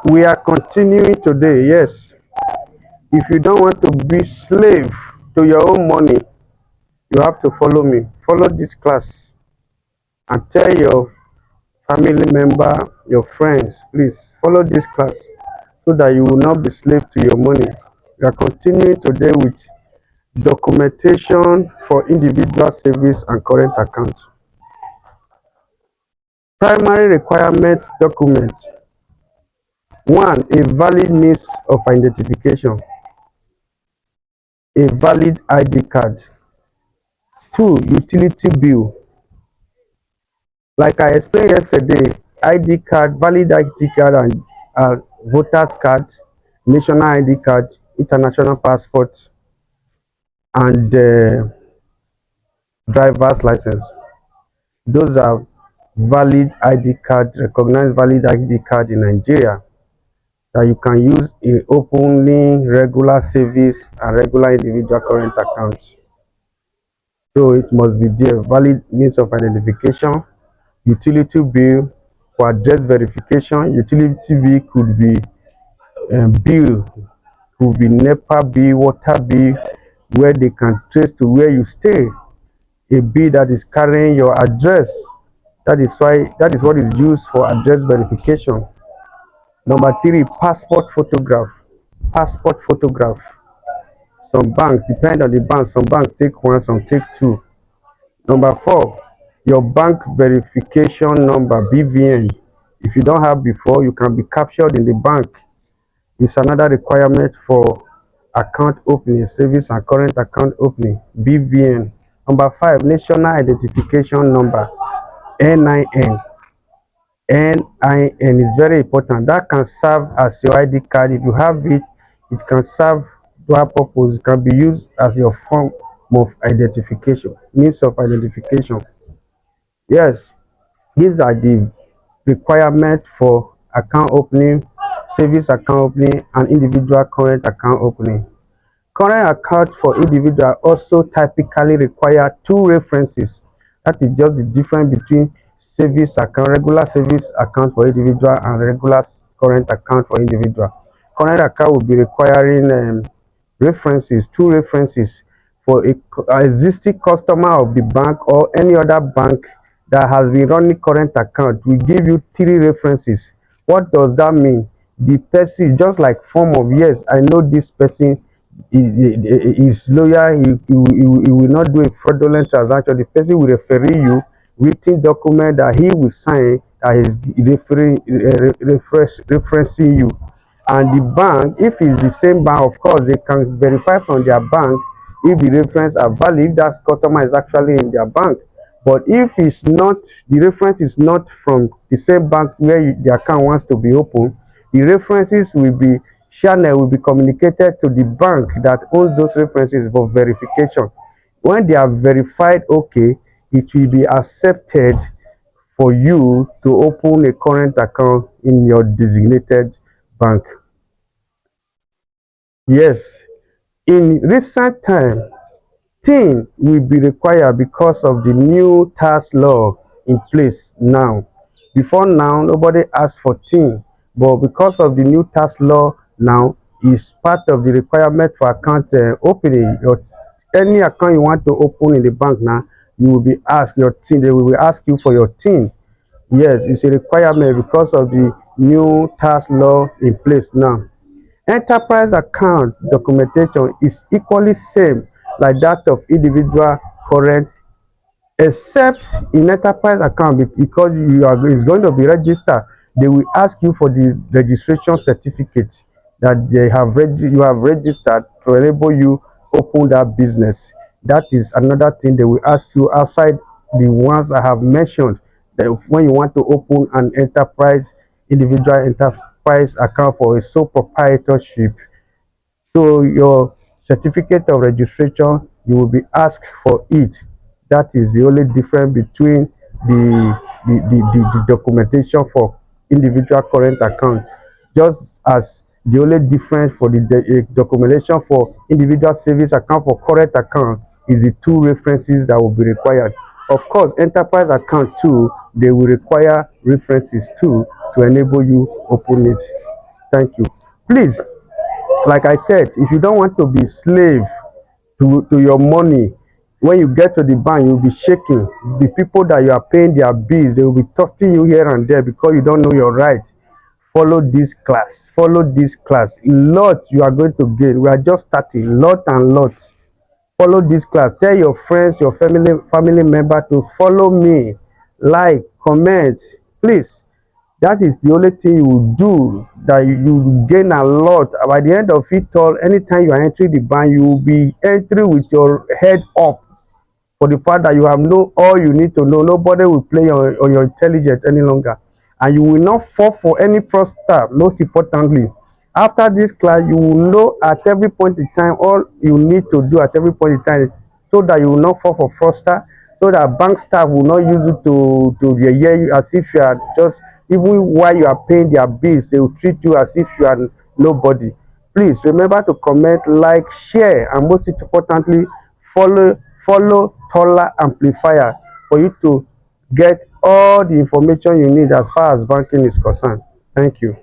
We are continuing today. Yes, if you don't want to be slave to your own money, you have to follow me. Follow this class and tell your family member, your friends, please follow this class so that you will not be slave to your money. We are continuing today with documentation for individual savings and current accounts. Primary requirement document. One, a valid means of identification, a valid ID card. Two, utility bill. Like I explained yesterday, ID card, valid ID card and voters card, national ID card, international passport, and driver's license. Those are valid ID card, recognized valid ID card in Nigeria that you can use in opening regular savings and regular individual current accounts. So it must be there. Valid means of identification, utility bill for address verification. Utility bill could be bill, could be NEPA bill, water bill, where they can trace to where you stay. A bill that is carrying your address. That is what is used for address verification. Number three, passport photograph. Passport photograph. Some banks, depend on the bank, some banks take one, some take two. Number four, your bank verification number, BVN. If you don't have before, you can be captured in the bank. It's another requirement for account opening, savings and current account opening, BVN. Number five, national identification number, NIN. NIN is very important. That can serve as your ID card. If you have it, it can serve dual purpose. It can be used as your form of identification, means of identification. Yes, these are the requirements for account opening, savings account opening, and individual current account opening. Current account for individual also typically require two references. That is just the difference between savings account, regular savings account for individual and regular current account for individual. Current account will be requiring references, two references for a existing customer of the bank or any other bank that has been running current account. We give you three references. What does that mean? The person, just like form of, yes, I know this person is loyal, he will not do a fraudulent transaction. The person will refer you written document that he will sign that is referencing you. And the bank, if it's the same bank, of course they can verify from their bank if the reference are valid, that customer is actually in their bank. But if it's not, the reference is not from the same bank where the account wants to be open, the references will be channel will be communicated to the bank that owns those references for verification. When they are verified, okay, it will be accepted for you to open a current account in your designated bank. Yes, in recent time, TIN will be required because of the new tax law in place now. Before now, nobody asked for TIN, but because of the new tax law now, is part of the requirement for account opening. Any account you want to open in the bank now, you will be asked your TIN. They will ask you for your TIN. Yes, it's a requirement because of the new tax law in place now. Enterprise account documentation is equally same like that of individual current, except in enterprise account because it's going to be registered. They will ask you for the registration certificate that you have registered to enable you open that business. That is another thing they will ask you outside the ones I have mentioned. That when you want to open an individual enterprise account for a sole proprietorship, so your certificate of registration, you will be asked for it. That is the only difference between the documentation for individual current account. Just as the only difference for the documentation for individual savings account for current account is the two references that will be required. Of course, enterprise account too, they will require references too to enable you open it. Thank you. Please, like I said, if you don't want to be slave to your money, when you get to the bank, you'll be shaking. The people that you are paying their bills, they will be tossing you here and there because you don't know your right. Follow this class. Follow this class. Lot you are going to gain. We are just starting. Lot and lot. Follow this class. Tell your friends, your family member to follow me. Like, comment, please. That is the only thing you will do that you gain a lot. By the end of it all, anytime you are entering the bank, you will be entering with your head up for the fact that you have know all you need to know. Nobody will play on your intelligence any longer. And you will not fall for any fraudster. Most importantly, after this class, you will know at every point in time all you need to do at every point in time so that you will not fall for fraudster, so that bank staff will not use it to hear you as if you are just, even while you are paying their bills, they will treat you as if you are nobody. Please remember to comment, like, share, and most importantly, follow Tola Amplifier for you to get all the information you need as far as banking is concerned. Thank you.